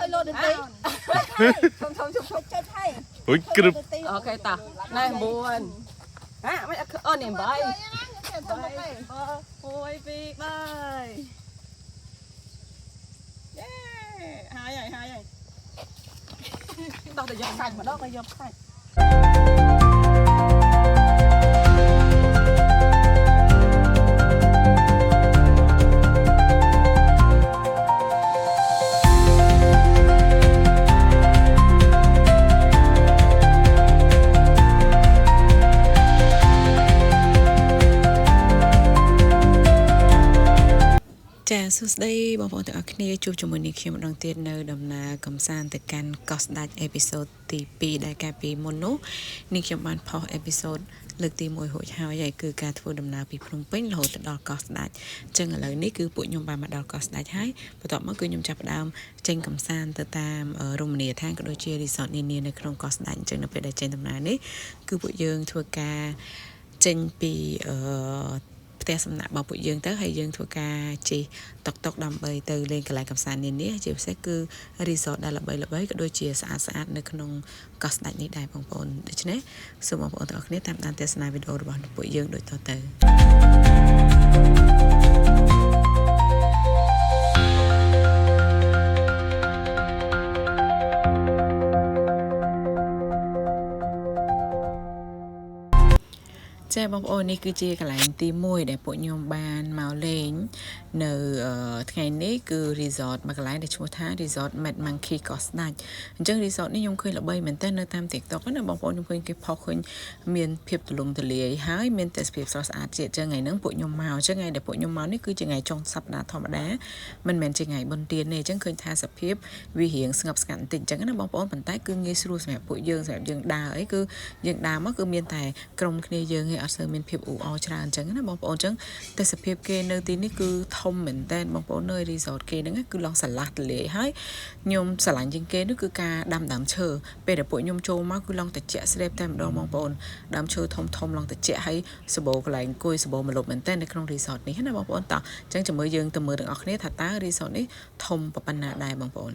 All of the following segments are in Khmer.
เคยโลดตีชมใช่ โอ้ยกรึบ โอเคตาแน่บวนฮะไม่เนี่ยใบโอ้ยปีกใบเย้หายใหญ่ต้องแต่ยกใส่มาดอกก็ยกใส่ចាសួស្តីបងប្អូនទាំងអស់គ្នាជួបជាមួយនេះខ្ញុំម្ដងទៀតនៅដំណើរកំសាន្តទៅកាន់កោះស្ដេចអេពីសូតទី2ដែលកាលពីមុននោះនេះខ្ញុំបានផុសអេពីសូតលើកទី1រួចហើយគឺការធ្វើដំណើរពីភ្នំពេញរហូតដល់កោះស្ដេចអញ្ចឹងឥឡូវនេះគឺពួកខ្ញុំបានមកដល់កោះស្ដេចហើយបន្ទាប់មកគឺខ្ញុំចាប់ផ្ដើមចេញកំសាន្តទៅតាមរមណីយដ្ឋានក៏ដូចជារីសតនានានៅក្នុងកោះស្ដេចអញ្ចឹងនៅពេលដែលចេញដំណើរនេះគឺពួកយើងធ្វើការចេញពីផ្ទះសំណាក់របស់ពួកយើងទៅហើយយើងធ្វើការជិះតុកដើម្បីទៅលេងកន្លែងកម្សាន្តនានាជាពិសេសគឺ resort ដែលល្បីៗក៏ដូចជាស្អាតនៅក្នុងកោះស្ដេចនេះដែរបងប្អូនដូច្នេះសូមបងប្អូនទាំងអស់គ្នាតាមដានទស្សនាវីដេអូរបស់ពួកយើងដូចតទៅចាបងប្អូននេះគឺជាកន្លែងទី1ដែលពួកខ្ញុំបានមកលេងនៅថ្ងៃនេះគឺ resort មួយកន្លែងដែលឈ្មោះថា resort Mad Monkey កោះស្ដេចអញ្ចឹង resort នេះខ្ញុំឃើញល្បីមែនតើនៅតាម TikTok ណាបងប្អូនខ្ញុំឃើញគេផុសឃើញមានភាពទូលំទូលាយហើយមានទេសភាពស្រស់ស្អាតជាអញ្ចឹងថ្ងៃហ្នឹងពួកខ្ញុំមកអញ្ចឹងថ្ងៃដែលពួកខ្ញុំមកនេះគឺជាថ្ងៃចុងសប្តាហ៍ធម្មតាមិនមែនជាថ្ងៃបុណ្យទានទេអញ្ចឹងឃើញថាសភាពវារៀងស្ងប់ស្ងាត់បន្តិចអញ្ចឹងណាបងប្អូនប៉ុន្តែគឺងាយស្រួលសម្រាប់ពួកយើងសម្រាប់យើងដើរអីគឺយើងដើរមកគឺមានតែក្រុមគ្នាយើងឯងអត់សូវមានភាពអ៊ូអរច្រើនអញ្ចឹងណាបងប្អូនអញ្ចឹងទេសភាពគេនៅទីនេះគឺធំមែនតើបងប្អូននៅ resort គេហ្នឹងគឺឡងស្រឡះទលាយហើយខ្ញុំស្រឡាញ់ជាងគេនោះគឺការដាំដើមឈើពេលដែលពួកខ្ញុំចូលមកគឺឡងតិចស្លេបតែម្ដងបងប្អូនដើមឈើធំឡងតិចហើយសបោកន្លែងអង្គុយសបោមកលប់មែនតើនៅក្នុង resort នេះណាបងប្អូនតោះអញ្ចឹងចាំមើលយើងទៅមើលទាំងអស់គ្នាថាតើ resort នេះធំប៉ុណ្ណាដែរបងប្អូន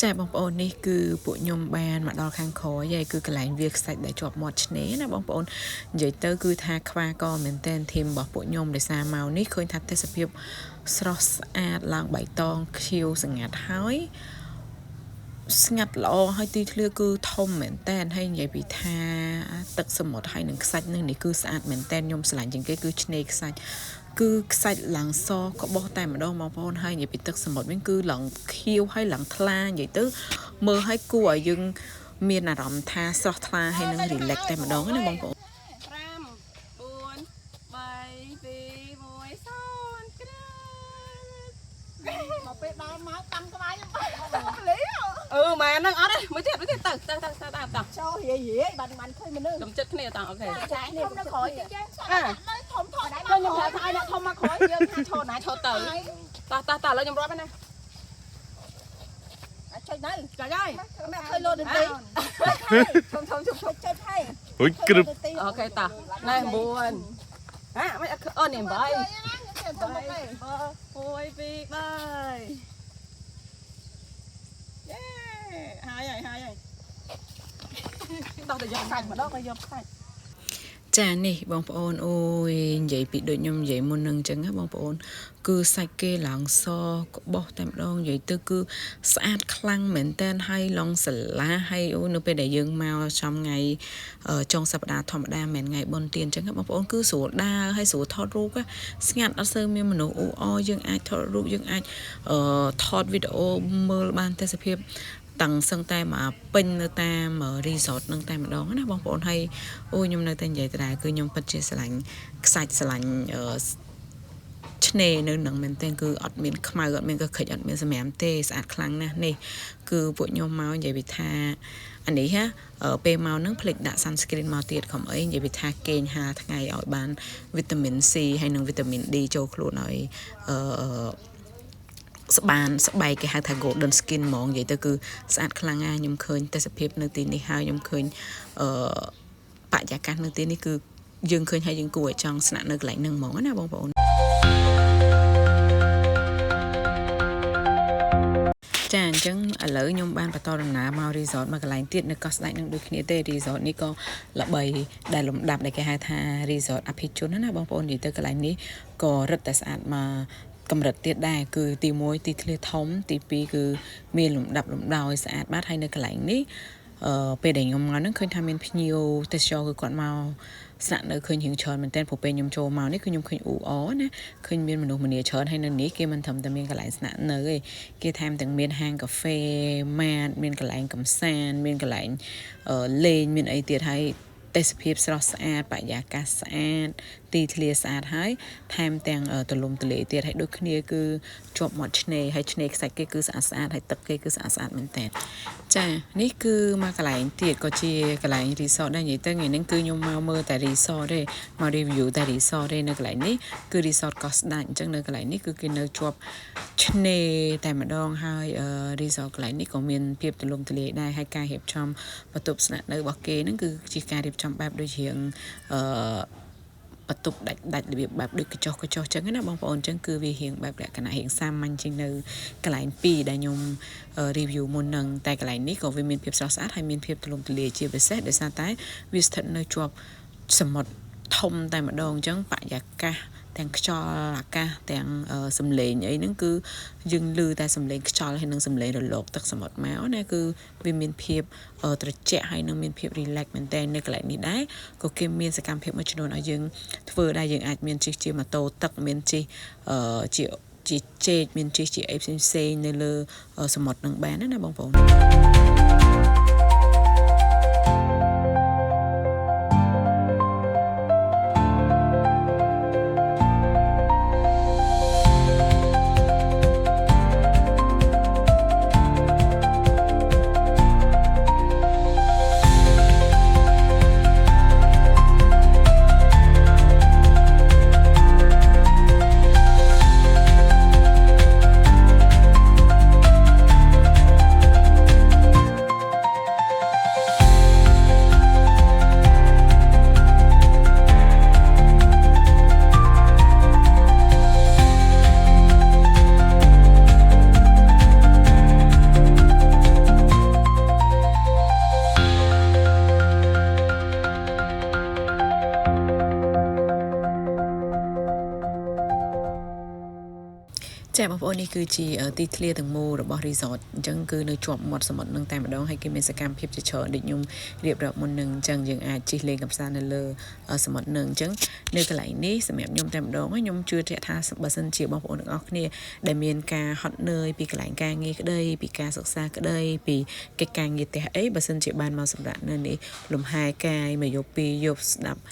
ចាបងប្អូននេះគឺពួកខ្ញុំបានមកដល់ខាងក្រោយហើយគឺកន្លែងវាលខ្សាច់ដែលជាប់មាត់ឆ្នេរណាបងប្អូននិយាយទៅគឺថាខ្វាកមែនតែនធីមរបស់ពួកខ្ញុំដោយសារមកនេះឃើញថាទេសភាពស្រស់ស្អាតឡើងបៃតងខៀវស្ងាត់ហើយស្ងាត់ល្អហើយទីធ្លាគឺធំមែនតែនហើយនិយាយពីថាទឹកសមុទ្រហើយនឹងខ្សាច់នឹងនេះគឺស្អាតមែនតែនខ្ញុំស្រឡាញ់ជាងគេគឺឆ្នេរខ្សាច់គឺខ្សាច់ឡើងសក្បោះតែម្ដងបងប្អូនហើយនិយាយពីទឹកសមុទ្រវិញគឺឡើងខៀវហើយឡើងថ្លានិយាយទៅមើលឲ្យគួរឲ្យយើងមានអារម្មណ៍ថាស្រស់ថ្លាហើយនឹង relax តែម្ដងណាបងប្អូន5 4 3 2 1 0មកពេលដល់មកតាមក្បាយខ្ញុំម៉ែហ្នឹងអត់ទេមួយទៀតទៅចូលរាយបានឃើញមនុស្ស ចំចិត្តគ្នាតោះអូខេចាខ្ញុំនៅក្រោយចេះនៅធំដែរ ខ្ញុំថាឲ្យអ្នកធំមកក្រោយយើងថាឈរណាឈរទៅតោះឥឡូវខ្ញុំរាប់ណាចុចនៅចុចហើយមិនឃើញលោតទីชมចុចហើយ អូយក្រឹប អូខេតោះណែ9ហ៎មិននេះ8អូយពី3เย้หายต้องแต่ยกใส่มาดอกก็ยกใส่ចានេះបងប្អូនអូយនិយាយពីដូចខ្ញុំនិយាយមុននឹងអញ្ចឹងណាបងប្អូនគឺសាច់គេឡើងសក្បោះតែម្ដងនិយាយទៅគឺស្អាតខ្លាំងមែនតើហើយឡងសាឡាហើយអូនៅពេលដែលយើងមកចំថ្ងៃចុងសប្តាហ៍ធម្មតាមិនថ្ងៃបុណ្យទានអញ្ចឹងបងប្អូនគឺស្រួលដើរហើយស្រួលថតរូបស្ងាត់អត់សូវមានមនុស្សអ៊ូអរយើងអាចថតរូបយើងអាចថតវីដេអូមើលបានទេសភាពតាំងសឹងតែមកពេញនៅតាម resort នឹងតែម្ដងណាបងប្អូនហើយអូខ្ញុំនៅតែនិយាយដដែលគឺខ្ញុំពិតជាស្រឡាញ់ខ្សាច់ស្រឡាញ់ឆ្នេរនៅនឹងមែនទែនគឺអត់មានខ្មៅអត់មានកខិចអត់មានសម្រាមទេស្អាតខ្លាំងណាស់នេះគឺពួកខ្ញុំមកនិយាយពីថាអានេះពេលមកនឹងភ្លេចដាក់ sunscreen មកទៀតខំអីនិយាយពីថាគេងហាលថ្ងៃឲ្យបានវីតាមីន C ហើយនិងវីតាមីន D ចូលខ្លួនឲ្យ ស្បែកគេហៅថា golden skin ហ្មងនិយាយទៅគឺស្អាតខ្លាំងណាស់ខ្ញុំឃើញទេសភាពនៅទីនេះហើយខ្ញុំឃើញបរិយាកាសនៅទីនេះគឺយើងឃើញហើយយើងគួរឲ្យចង់ស្នាក់នៅកន្លែងហ្នឹងហ្មងណាបងប្អូនចាអញ្ចឹងឥឡូវខ្ញុំបានបន្តដំណើរមក resort មកកន្លែងទៀតនៅកោះស្ដេចនឹងដូចគ្នាទេ resort នេះក៏ល្បីដែលលំដាប់ដែលគេហៅថា resort អភិជនណាបងប្អូននិយាយទៅកន្លែងនេះក៏រឹតតែស្អាតមកកម្រិតទៀតដែរគឺទី1ទីធ្លាធំទី2គឺមានលំដាប់លំដោយស្អាតបាតហើយនៅកន្លែងនេះពេលដែលខ្ញុំមកហ្នឹងឃើញថាមានភ្ញៀវទេសចរគឺគាត់មកស្នាក់នៅឃើញរឿងច្រើនមែនតើព្រោះពេលខ្ញុំចូលមកនេះគឺខ្ញុំឃើញអ៊ូអណាឃើញមានមនុស្សម្នាច្រើនហើយនៅនេះគេមិនត្រឹមតែមានកន្លែងស្នាក់នៅទេគេថែមទាំងមានហាងកាហ្វេម៉ាតមានកន្លែងកំសាន្តមានកន្លែងលេងមានអីទៀតហើយទេសភាពស្រស់ស្អាតបរិយាកាសស្អាតទីធ្លាស្អាតហើយថែមទាំងទលំទលាយទៀតហើយដូចគ្នាគឺជាប់មាត់ឆ្នេរហើយឆ្នេរខ្សាច់គេគឺស្អាតស្អាតហើយទឹកគេគឺស្អាតស្អាតមែនតើចានេះគឺមកកន្លែងទៀតក៏ជាកន្លែង resort ដែរនិយាយទៅថ្ងៃនេះគឺខ្ញុំមកមើលតែ resort ទេមក review តែ resort ទេនៅកន្លែងនេះគឺ resort កោះស្ដេចអញ្ចឹងនៅកន្លែងនេះគឺគេនៅជាប់ឆ្នេរតែម្ដងហើយ resort កន្លែងនេះក៏មានភាពទលំទលាយដែរហើយការរៀបចំបន្ទប់ស្នាក់នៅរបស់គេហ្នឹងគឺជាការរៀបចំបែបដូចជាបន្ទប់ដាច់របៀបបែបដូចកញ្ចុះចឹងណាបងប្អូនអញ្ចឹងគឺវារៀងបែបលក្ខណៈរៀងសាមញ្ញជាងនៅកន្លែង2ដែលខ្ញុំ review មុនហ្នឹងតែកន្លែងនេះក៏វាមានភាពស្រស់ស្អាតហើយមានភាពទលំទលាយជាពិសេសដោយសារតែវាស្ថិតនៅជាប់សមុទ្រធំតែម្ដងអញ្ចឹងបរិយាកាសទាំងខ្យល់អាកាសទាំងសំឡេងអីហ្នឹងគឺយើងឮតែសំឡេងខ្យល់ហើយនិងសំឡេងរលកទឹកសមុទ្រមកណាគឺវាមានភាពត្រជាក់ហើយនិងមានភាព relax មែនតើនៅកន្លែងនេះដែរក៏គេមានសកម្មភាពមួយចំនួនឲ្យយើងធ្វើដែរយើងអាចមានជិះជាម៉ូតូទឹកមានជិះជាជែកមានជិះជាអីផ្សេងនៅលើសមុទ្រនឹងបានណាបងប្អូនចាបងប្អូននេះគឺជាទីធ្លាទាំងមូលរបស់ resort អញ្ចឹងគឺនៅជាប់មាត់សមុទ្រនឹងតែម្ដងហើយគេមានសកម្មភាពជាច្រើនដូចខ្ញុំរៀបរាប់មុននឹងអញ្ចឹងយើងអាចជិះលេងកម្សាន្តនៅលើសមុទ្រនឹងអញ្ចឹងនៅកន្លែងនេះសម្រាប់ខ្ញុំតែម្ដងខ្ញុំជឿជាក់ថាបើសិនជាបងប្អូនទាំងអស់គ្នាដែលមានការហត់នឿយពីកន្លែងការងារក្តីពីការសិក្សាក្តីពីកិច្ចការងារផ្ទះអីបើសិនជាបានមកសម្រាប់នៅនេះលំហែកាយមកយប់ពីរយប់ស្ដាប់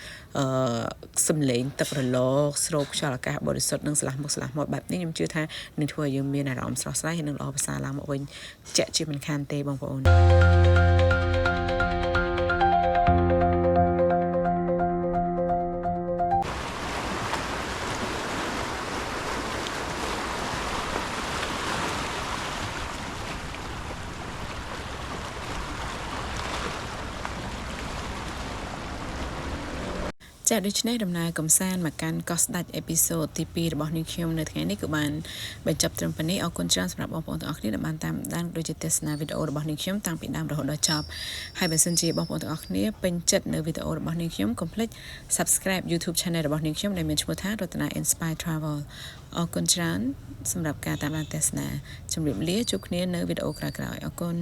សំឡេងទឹករលកស្រូបខ្យល់អាកាសបរិសុទ្ធនិងស្លាស់មុខស្លាស់មាត់បែបនេះខ្ញុំជឿថានឹងធ្វើឲ្យយើងមានអារម្មណ៍ស្រស់ស្រាយហើយនឹងល្អប្រសើរឡើងមកវិញជាក់ជាមិនខានទេបងប្អូនចាដូច្នេះដំណើរកំសាន្តមកកាន់កោះស្ដេចអេពីសូតទី2របស់នាងខ្ញុំនៅថ្ងៃនេះក៏បានបញ្ចប់ត្រឹមប៉ុណ្ណេះអរគុណច្រើនសម្រាប់បងប្អូនទាំងអស់គ្នាដែលបានតាមដានដូចជាទស្សនាវីដេអូរបស់នាងខ្ញុំតាំងពីដើមរហូតដល់ចប់ហើយបើសិនជាបងប្អូនទាំងអស់គ្នាពេញចិត្តនៅវីដេអូរបស់នាងខ្ញុំកុំភ្លេច Subscribe YouTube Channel របស់នាងខ្ញុំដែលមានឈ្មោះថារតនា Inspire Travel អរគុណច្រើនសម្រាប់ការតាមដានទស្សនាជម្រាបលាជួបគ្នានៅវីដេអូក្រោយៗអរគុណ